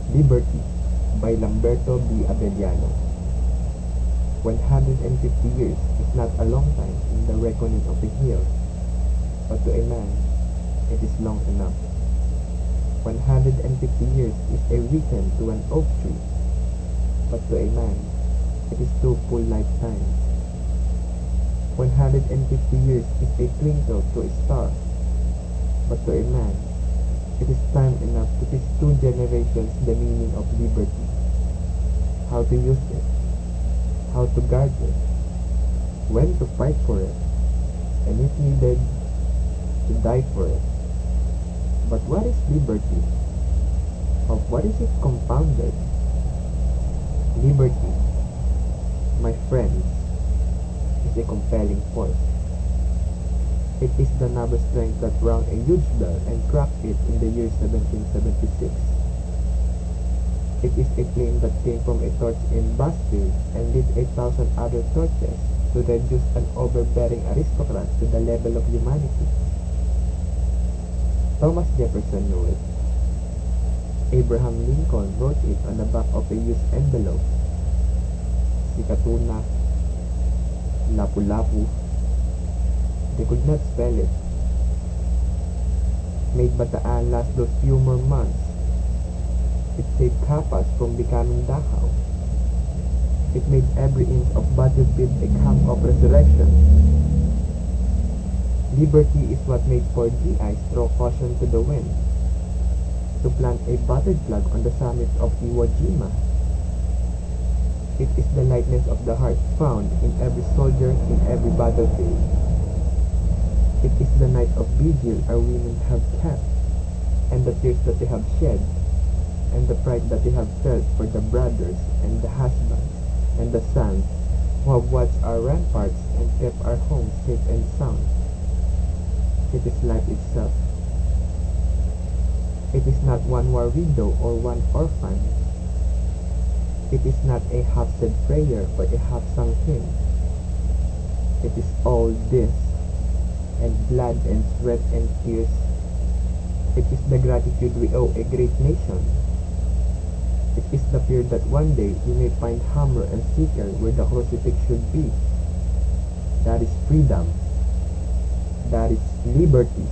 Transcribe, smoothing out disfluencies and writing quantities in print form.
Liberty by Lamberto B. Abellano. 150 years is not a long time in the reckoning of a hill, but to a man it is long enough. 150 years is a weekend to an oak tree, but to a man it is 2 full lifetimes. 150 years is a twinkle to a star, but to a man it is time enough to teach 2 generations the meaning of liberty, how to use it, how to guard it, when to fight for it, and if needed, to die for it. But what is liberty? Of what is it compounded? Liberty, my friends, is a compelling force. It is the naval strength that rang a huge bell and cracked it in the year 1776. It is a flame that came from a torch in Bastille and lit 1,000 other torches to reduce an overbearing aristocrat to the level of humanity. Thomas Jefferson knew it. Abraham Lincoln wrote it on the back of a used envelope. Si Katuna, Lapu-Lapu, they could not spell it. Made Bataan last those few more months. It saved Capas from becoming Dachau. It made every inch of battlefield a camp of resurrection. Liberty is what made 4 GIs throw caution to the wind, to plant a battered flag on the summit of Iwo Jima. It is the lightness of the heart found in every soldier in every battlefield. It is the night of vigil our women have kept, and the tears that they have shed, and the pride that they have felt for the brothers and the husbands and the sons who have watched our ramparts and kept our homes safe and sound. It is life itself. It is not one war widow or one orphan. It is not a half-said prayer or a half-sung hymn. It is all this, and blood and sweat and tears. It is the gratitude we owe a great nation. It is the fear that one day we may find hammer and sickle where the crucifix should be. That is freedom. That is liberty.